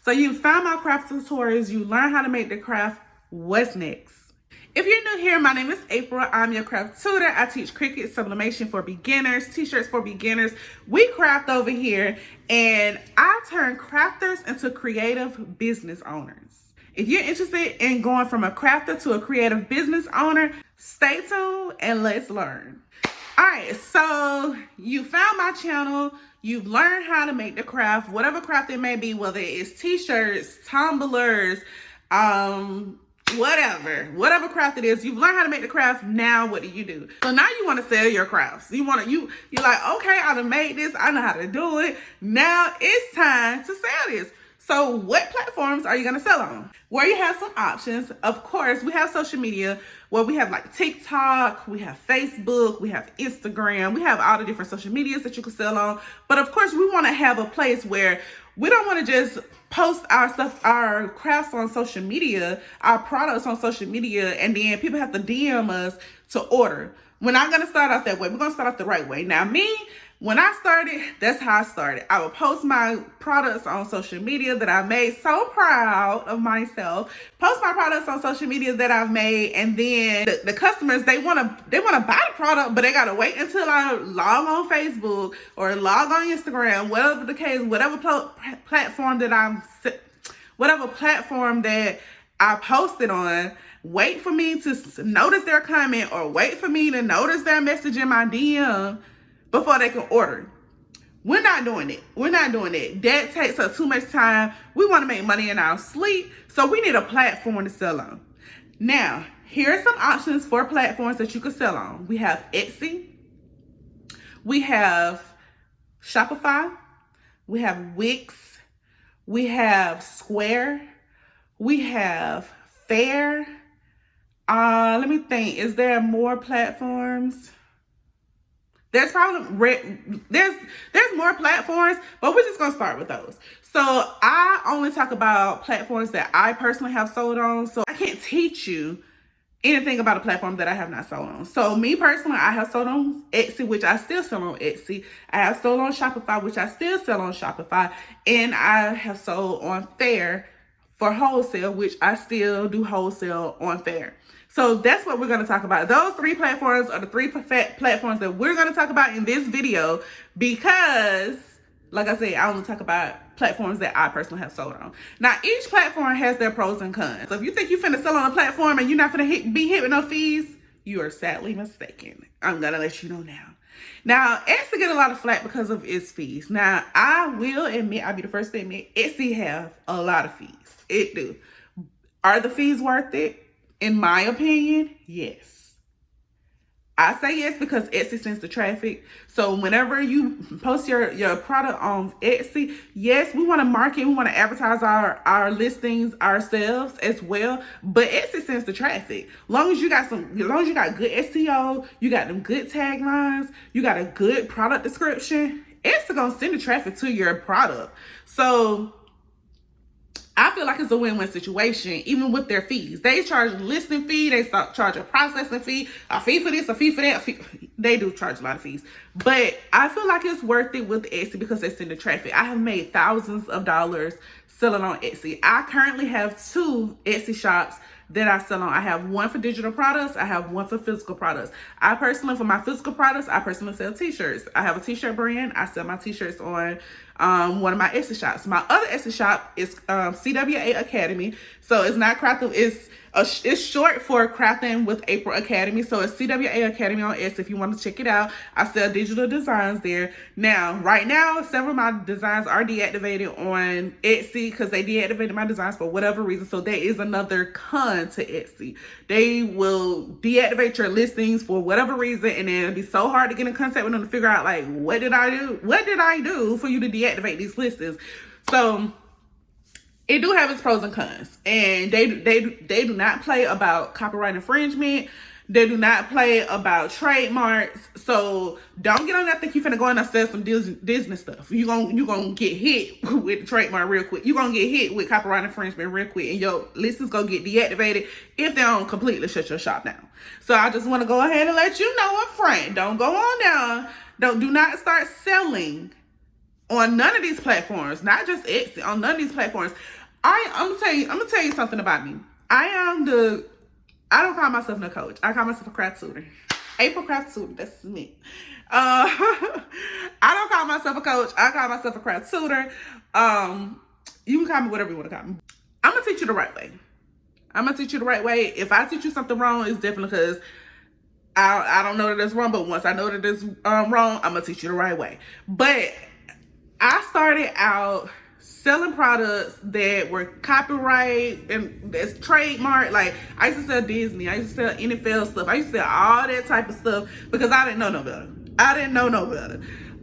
So you found my craft tutorials, you learn how to make the craft. What's next? If you're new here, my name is April. I'm your craft tutor. I teach Cricut sublimation for beginners, t-shirts for beginners. We craft over here, and I turn crafters into creative business owners. If you're interested in going from a crafter to a creative business owner, stay tuned and let's learn. All right, so you found my channel. You've learned how to make the craft, whatever craft it may be, whether it's t-shirts, tumblers, whatever craft it is. You've learned how to make the craft. Now what do? So now you want to sell your crafts. You're like, okay, I done made this, I know how to do it. Now it's time to sell this. So what platforms are you going to sell on? Well, you have some options. Of course, we have social media where we have like TikTok, we have Facebook, we have Instagram, we have all the different social medias that you can sell on. But of course, we want to have a place where we don't want to just post our stuff, our crafts on social media, our products on social media, and then people have to DM us to order. We're not going to start off that way. We're going to start off the right way. Now, when I started, that's how I started. I would post my products on social media that I made. So proud of myself. Post my products on social media that I've made, and then the customers, they want to buy the product, but they gotta wait until I log on Facebook or log on Instagram, whatever the case, whatever platform that I posted on. Wait for me to notice their comment or wait for me to notice their message in my DM before they can order. We're not doing it. That takes up too much time. We want to make money in our sleep, so we need a platform to sell on. Now, here are some options for platforms that you can sell on. We have Etsy. We have Shopify. We have Wix. We have Square. We have Fair. Let me think. Is there more platforms? There's probably there's more platforms, but we're just gonna start with those. So I only talk about platforms that I personally have sold on. So I can't teach you anything about a platform that I have not sold on. So me personally, I have sold on Etsy, which I still sell on Etsy. I have sold on Shopify, which I still sell on Shopify, and I have sold on Fair for wholesale, which I still do wholesale on Fair. So that's what we're going to talk about. Those three platforms are the three platforms that we're going to talk about in this video because, like I said, I only talk about platforms that I personally have sold on. Now, each platform has their pros and cons. So if you think you're finna sell on a platform and you're not finna be hit with no fees, you are sadly mistaken. I'm going to let you know now. Now, Etsy get a lot of flack because of its fees. Now, I will admit, I'll be the first to admit, Etsy have a lot of fees. It do. Are the fees worth it? In my opinion, yes. I say yes because Etsy sends the traffic. So whenever you post your product on Etsy, yes, we want to market, we want to advertise our listings ourselves as well. But Etsy sends the traffic. Long as you got good SEO, you got them good taglines, you got a good product description, Etsy gonna send the traffic to your product. So I feel like it's a win-win situation, even with their fees. They charge a listing fee, they charge a processing fee, a fee for this, a fee for that. They do charge a lot of fees. But I feel like it's worth it with Etsy because they send the traffic. I have made thousands of dollars selling on Etsy. I currently have 2 Etsy shops that I sell on. I have one for digital products. I have one for physical products. For my physical products, I personally sell t-shirts. I have a t-shirt brand. I sell my t-shirts on one of my Etsy shops. My other Etsy shop is cwaacademy. So it's not crafting. It's short for Crafting with April Academy. So it's CWA Academy on Etsy if you want to check it out. I sell digital designs there. Now, right now, several of my designs are deactivated on Etsy because they deactivated my designs for whatever reason. So there is another con to Etsy. They will deactivate your listings for whatever reason, and then it'll be so hard to get in contact with them to figure out, like, what did I do? What did I do for you to deactivate these listings? So it do have its pros and cons, and they do not play about copyright infringement. They do not play about trademarks. So don't get on that think you finna go in and sell some Disney stuff. You gonna get hit with the trademark real quick. You gonna get hit with copyright infringement real quick, and your list is gonna get deactivated if they don't completely shut your shop down. So I just want to go ahead and let you know up front. Don't go on down. Do not start selling on none of these platforms, not just Etsy, on none of these platforms. I'm gonna tell you something about me. I don't call myself no coach. I call myself a craft tutor. April craft tutor, that's me. I don't call myself a coach. I call myself a craft tutor. You can call me whatever you want to call me. I'm gonna teach you the right way. I'm gonna teach you the right way. If I teach you something wrong, it's definitely because I don't know that it's wrong, but once I know that it's wrong, I'm gonna teach you the right way. But I started out selling products that were copyright and that's trademark. Like, I used to sell Disney, I used to sell NFL stuff, I used to sell all that type of stuff because I didn't know no better.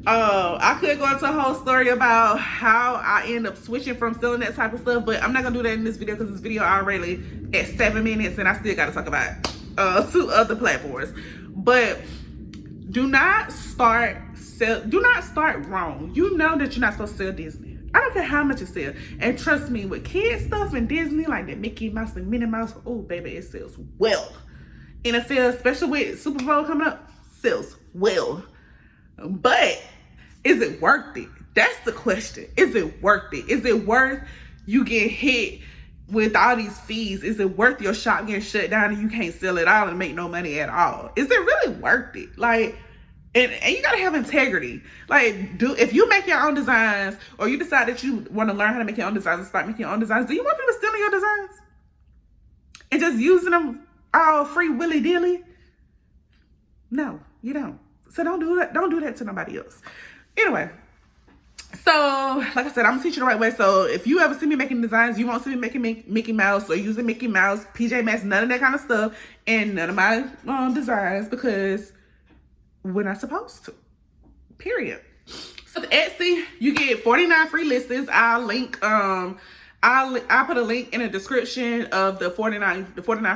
I could go into a whole story about how I end up switching from selling that type of stuff, but I'm not gonna do that in this video because this video already at 7 minutes and I still gotta talk about 2 other platforms. But do not start wrong. You know that you're not supposed to sell Disney. I don't care how much it sells. And trust me, with kids stuff and Disney, like that Mickey Mouse and Minnie Mouse, oh baby, it sells well. NFL, especially with Super Bowl coming up, sells well. But is it worth it? That's the question. Is it worth it? Is it worth you getting hit with all these fees? Is it worth your shop getting shut down and you can't sell it all and make no money at all? Is it really worth it? Like, and you gotta have integrity. Like, if you make your own designs or you decide that you want to learn how to make your own designs and start making your own designs, do you want people stealing your designs and just using them all free willy-dilly? No, you don't. So don't do that. Don't do that to nobody else. Anyway, so like I said, I'm gonna teach you the right way. So if you ever see me making designs, you won't see me making Mickey Mouse or using Mickey Mouse, PJ Masks, none of that kind of stuff in none of my designs because we're not supposed to. Period. So the Etsy, you get 49 free listings. I'll link I'll put a link in the description of the 49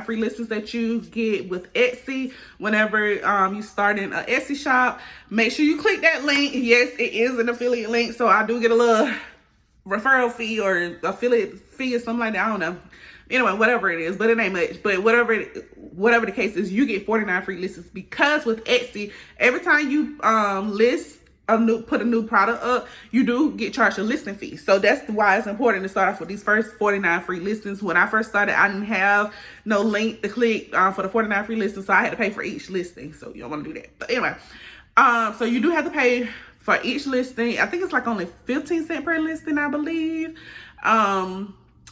free listings that you get with Etsy whenever you start in an Etsy shop. Make sure you click that link. Yes, it is an affiliate link, so I do get a little referral fee or affiliate fee or something like that. I don't know. Anyway, whatever it is, but it ain't much. But whatever the case is, you get 49 free listings because with Etsy, every time you put a new product up, you do get charged a listing fee. So that's why it's important to start off with these first 49 free listings. When I first started, I didn't have no link to click for the 49 free listings, so I had to pay for each listing. So you don't want to do that. But anyway, so you do have to pay for each listing. I think it's like only 15 cents per listing, I believe.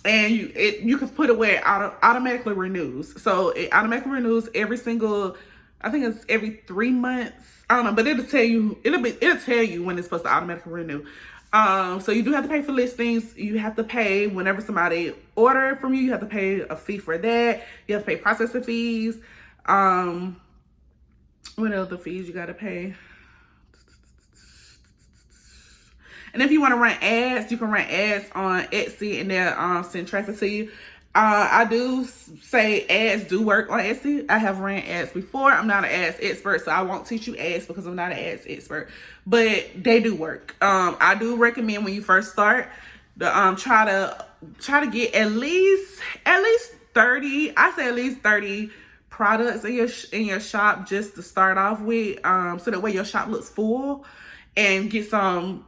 And you can put it where it automatically renews. So it automatically renews every 3 months. I don't know, but it'll tell you when it's supposed to automatically renew. So you do have to pay for listings. You have to pay whenever somebody order from you. You have to pay a fee for that. You have to pay processing fees. What other fees you got to pay? And if you want to run ads, you can run ads on Etsy and they'll send traffic to you. I do say ads do work on Etsy. I have ran ads before. I'm not an ads expert, so I won't teach you ads because I'm not an ads expert. But they do work. I do recommend when you first start, try to get at least 30. I say at least 30 products in your shop just to start off with, so that way your shop looks full. And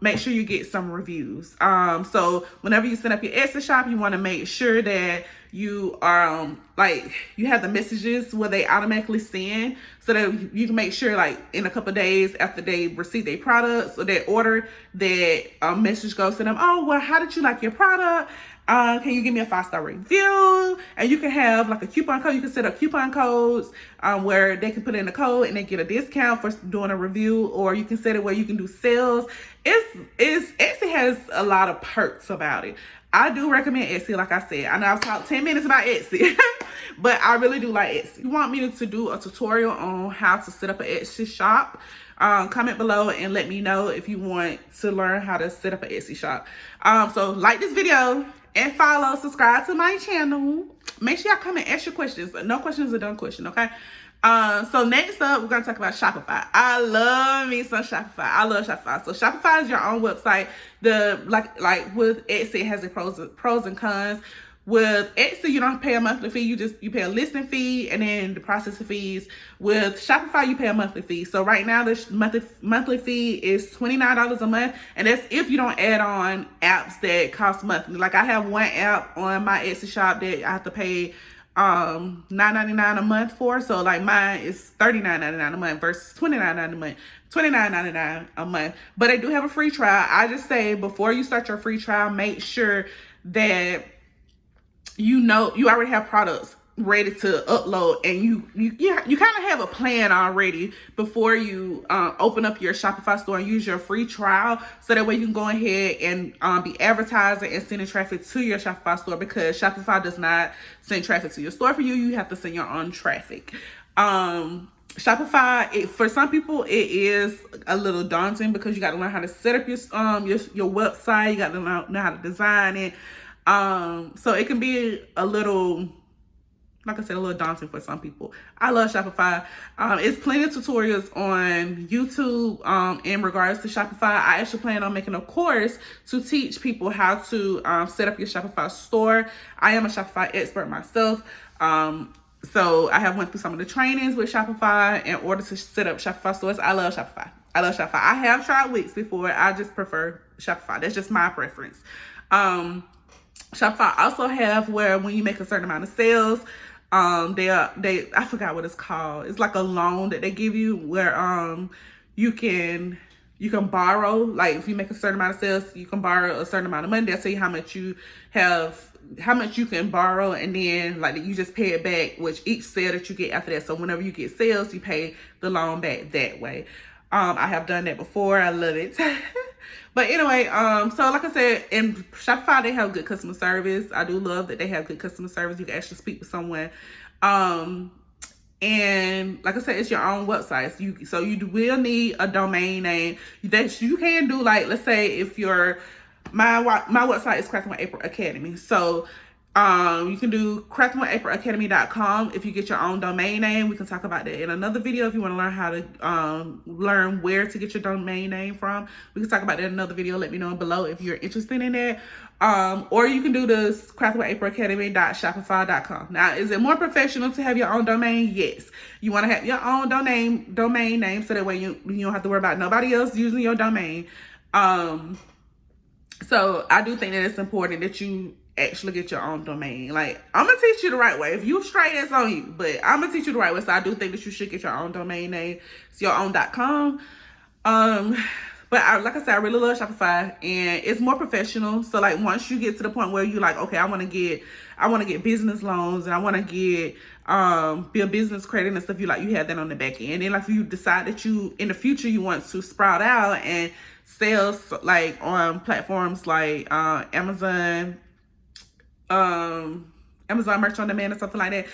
make sure you get some reviews. So whenever you set up your Etsy shop, you want to make sure that you are you have the messages where they automatically send, so that you can make sure in a couple of days after they receive their products or their order, that a message goes to them. Oh, well, how did you like your product? Can you give me a 5-star review? And you can have a coupon code. You can set up coupon codes where they can put in a code and they get a discount for doing a review, or you can set it where you can do sales. Etsy has a lot of perks about it. I do recommend Etsy, like I said. I know I've talked 10 minutes about Etsy, but I really do like Etsy. If you want me to do a tutorial on how to set up an Etsy shop, comment below and let me know if you want to learn how to set up an Etsy shop. So like this video and follow, subscribe to my channel. Make sure y'all come and ask your questions. No question is a dumb question, okay? So next up, we're gonna talk about Shopify. I love me some Shopify. I love Shopify. So Shopify is your own website. Like with Etsy, it has its pros and cons. With Etsy, you don't pay a monthly fee. You pay a listing fee and then the processing fees. With Shopify, you pay a monthly fee. So right now, the monthly fee is $29 a month, and that's if you don't add on apps that cost monthly. Like I have one app on my Etsy shop that I have to pay $9.99 a month for. So like mine is $39.99 a month versus $29.99 a month. But they do have a free trial. I just say before you start your free trial, make sure that you already have products ready to upload, and you kind of have a plan already before you open up your Shopify store and use your free trial, so that way you can go ahead and be advertising and sending traffic to your Shopify store, because Shopify does not send traffic to your store for you. You have to send your own traffic. Shopify, for some people, it is a little daunting because you got to learn how to set up your website. You got to know how to design it. So it can be a little, like I said, a little daunting for some people. I love Shopify. It's plenty of tutorials on YouTube in regards to Shopify. I actually plan on making a course to teach people how to set up your Shopify store. I am a Shopify expert myself. So I have went through some of the trainings with Shopify in order to set up Shopify stores. I love Shopify. I have tried Wix before. I just prefer Shopify. That's just my preference. Shopify also have where when you make a certain amount of sales, I forgot what it's called. It's like a loan that they give you where you can borrow. Like if you make a certain amount of sales, you can borrow a certain amount of money. They'll tell you how much you can borrow, and then like you just pay it back with each sale that you get after that. So whenever you get sales, you pay the loan back that way. I have done that before. I love it. But anyway, so like I said, in Shopify, they have good customer service. I do love that they have good customer service. You can actually speak with someone. And like I said, it's your own website. So you will need a domain name that you can do. Like, let's say if my website is Crafting with April Academy. So you can do craftwithaprilacademy.com. If you get your own domain name, we can talk about that in another video. If you want to learn how to learn where to get your domain name from, we can talk about that in another video. Let me know below if you're interested in that. Or you can do this craftwithaprilacademy.shopify.com. Now, is it more professional to have your own domain? Yes. You want to have your own domain name, so that way you don't have to worry about nobody else using your domain. So I do think that it's important that you actually get your own domain. Like, I'm gonna teach you the right way. If you straight, that's on you, but I'm gonna teach you the right way. So I do think that you should get your own domain name. It's your own.com. But like I said, I really love Shopify, and it's more professional. So like once you get to the point where you like, okay, I want to get business loans, and I want to get build business credit and stuff, you have that on the back end. And like if you decide that you in the future you want to sprout out and sell like on platforms like Amazon merch on demand or something like that.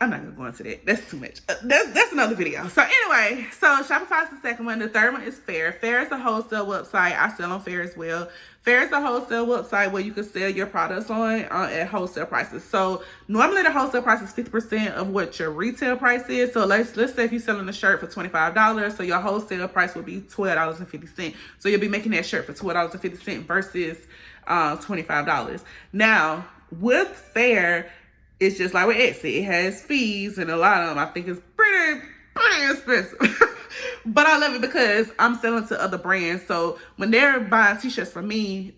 I'm not gonna go into that. That's too much. That's another video. So anyway, so Shopify is the second one. The third one is Fair. Fair is a wholesale website. I sell on Fair as well. Fair is a wholesale website where you can sell your products on at wholesale prices. So normally the wholesale price is 50% of what your retail price is. So let's say if you're selling a shirt for $25, so your wholesale price would be $12.50. So you'll be making that shirt for $12.50 versus $25. Now with Fair, it's just like with Etsy. It has fees, and a lot of them I think is pretty expensive. But I love it because I'm selling to other brands. So when they're buying t-shirts from me,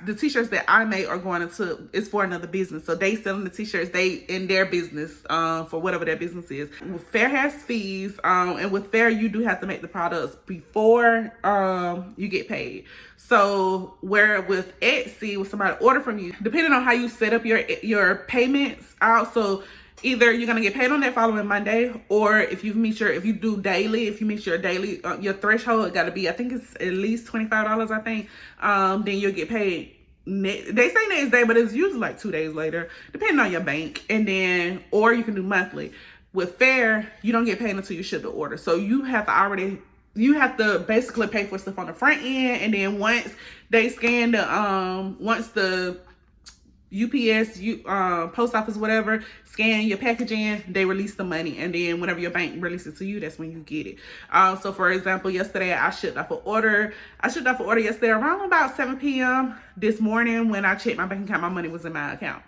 the t-shirts that I make are going into, it's for another business. So they selling the t-shirts in their business for whatever their business is. Fair has fees, and with Fair you do have to make the products before you get paid. So where with Etsy, with somebody order from you, depending on how you set up your payments out, so either you're gonna get paid on that following Monday, or if you meet your daily your threshold, it gotta be, I think it's at least $25, I think. Then you'll get paid. They say next day, but it's usually like 2 days later, depending on your bank. And then, or you can do monthly. With Fair, you don't get paid until you ship the order. So you have to basically pay for stuff on the front end, and then once they scan once the UPS, post office, whatever, scan your package in, they release the money, and then whenever your bank releases it to you, that's when you get it. So for example, yesterday I shipped off an order. Yesterday around about 7 p.m. this morning when I checked my bank account, my money was in my account.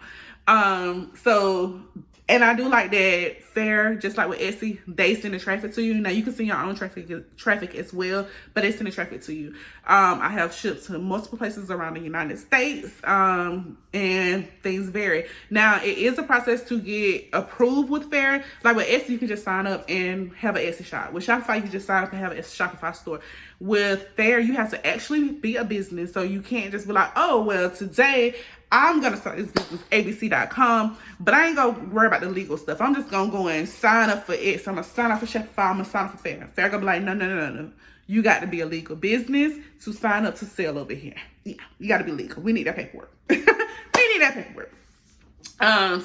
And I do like that Fair, just like with Etsy, they send the traffic to you. Now you can send your own traffic as well, but they send the traffic to you. I have shipped to multiple places around the United States, and things vary. Now it is a process to get approved with Fair. Like with Etsy, you can just sign up and have an Etsy shop. With Shopify, you can just sign up and have a Shopify store. With Fair, you have to actually be a business, so you can't just be like, oh well, today I'm going to start this business, abc.com, but I ain't going to worry about the legal stuff. I'm just going to go and sign up for it. So I'm going to sign up for Shopify. I'm going to sign up for Fair. Fair going to be like, no. You got to be a legal business to sign up to sell over here. Yeah, you got to be legal. We need that paperwork. We need that paperwork.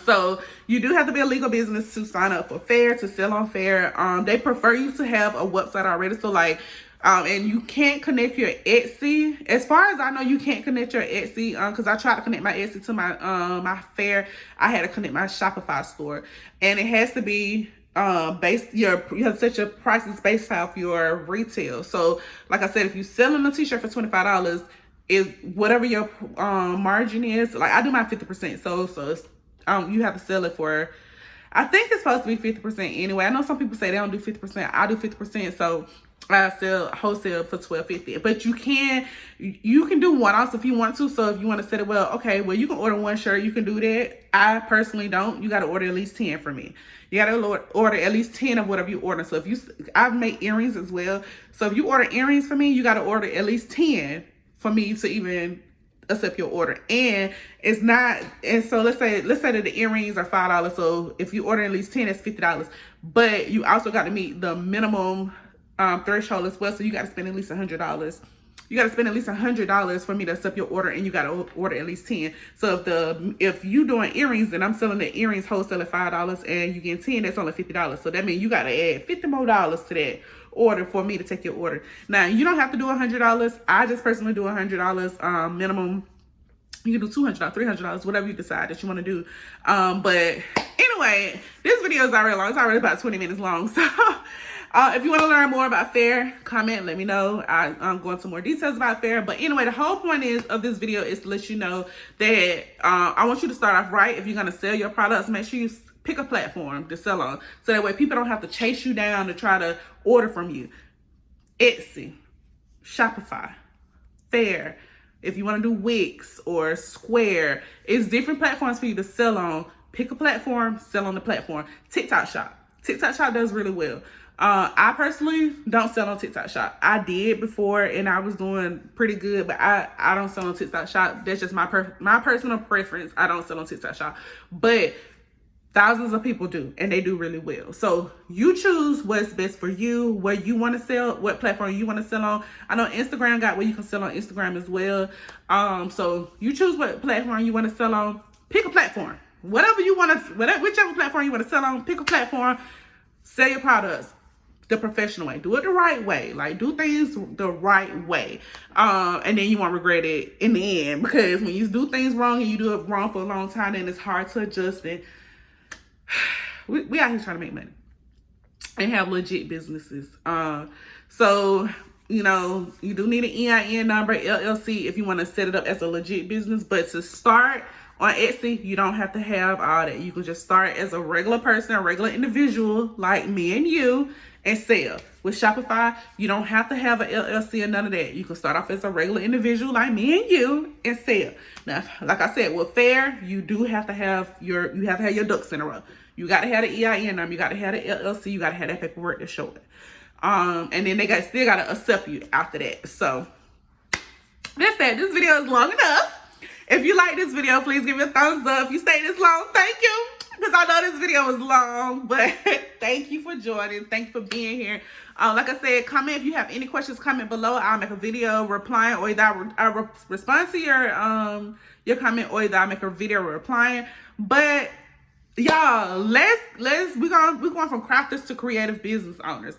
So you do have to be a legal business to sign up for Fair, to sell on Fair. They prefer you to have a website already. So like, and you can't connect your Etsy. As far as I know, you can't connect your Etsy, because I tried to connect my Etsy to my my Fair. I had to connect my Shopify store, and it has to be you have to set your prices based off your retail. So like I said, if you're selling a t-shirt for $25, is whatever your margin is. Like I do my 50%, so it's you have to sell it for, I think it's supposed to be 50% anyway. I know some people say they don't do 50%. I do 50%, so I sell wholesale for $12.50. But you can do one-offs if you want to. So if you want to set it, well, okay, well, you can order one shirt. You can do that. I personally don't. You got to order at least 10 for me. You got to order at least 10 of whatever you order. So I've made earrings as well. So if you order earrings for me, you got to order at least 10 for me to even accept your order. And it's not, and so let's say that the earrings are $5. So if you order at least 10, that's $50. But you also got to meet the minimum threshold as well. So you got to spend at least $100. You got to spend at least $100 for me to accept your order, and you got to order at least 10. So if you doing earrings and I'm selling the earrings wholesale at $5 and you get 10, that's only $50. So that means you got to add $50 more to that order for me to take your order. Now you don't have to do $100. I just personally do $100 minimum. You can do $200, $300, whatever you decide that you want to do. But anyway, this video is already long. It's already about 20 minutes long. So if you want to learn more about Fair, comment, let me know. I'm going into more details about Fair. But anyway, the whole point of this video is to let you know that I want you to start off right. If you're going to sell your products, make sure you pick a platform to sell on. So that way people don't have to chase you down to try to order from you. Etsy, Shopify, Fair. If you want to do Wix or Square, it's different platforms for you to sell on. Pick a platform, sell on the platform. TikTok Shop. TikTok Shop does really well. I personally don't sell on TikTok Shop. I did before and I was doing pretty good, but I don't sell on TikTok Shop. That's just my personal preference. I don't sell on TikTok Shop, but thousands of people do, and they do really well. So you choose what's best for you, where you want to sell, what platform you want to sell on. I know Instagram got where you can sell on Instagram as well. So you choose what platform you want to sell on. Pick a platform, whichever platform you want to sell on. Pick a platform, sell your products the professional way. Do it the right way. Like, do things the right way. And then you won't regret it in the end, because when you do things wrong and you do it wrong for a long time, then it's hard to adjust it. We out here trying to make money and have legit businesses. So, you know, you do need an EIN number, LLC, if you want to set it up as a legit business. But to start on Etsy, you don't have to have all that. You can just start as a regular person, a regular individual like me and you, and sell. With Shopify, you don't have to have an LLC or none of that. You can start off as a regular individual like me and you and sell. Now, like I said, with Fair, you do have to have your ducks in a row. You got to have the EIN number. You got to have the LLC. You got to have that paperwork to show it. And then they still got to accept you after that. So that's that. This video is long enough. If you like this video, please give it a thumbs up. If you stayed this long, thank you. Because I know this video was long, but thank you for joining. Thank you for being here. Like I said, comment if you have any questions. Comment below. I'll make a video replying, or either I'll respond to your comment, or either I'll make a video replying. But y'all, we're going from crafters to creative business owners.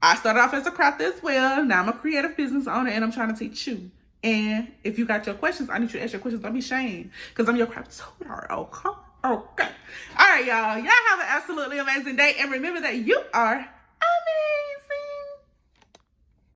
I started off as a crafter as well. Now I'm a creative business owner, and I'm trying to teach you. And if you got your questions, I need you to ask your questions. Don't be ashamed, because I'm your craft tutor. Okay. All right, y'all. Y'all have an absolutely amazing day. And remember that you are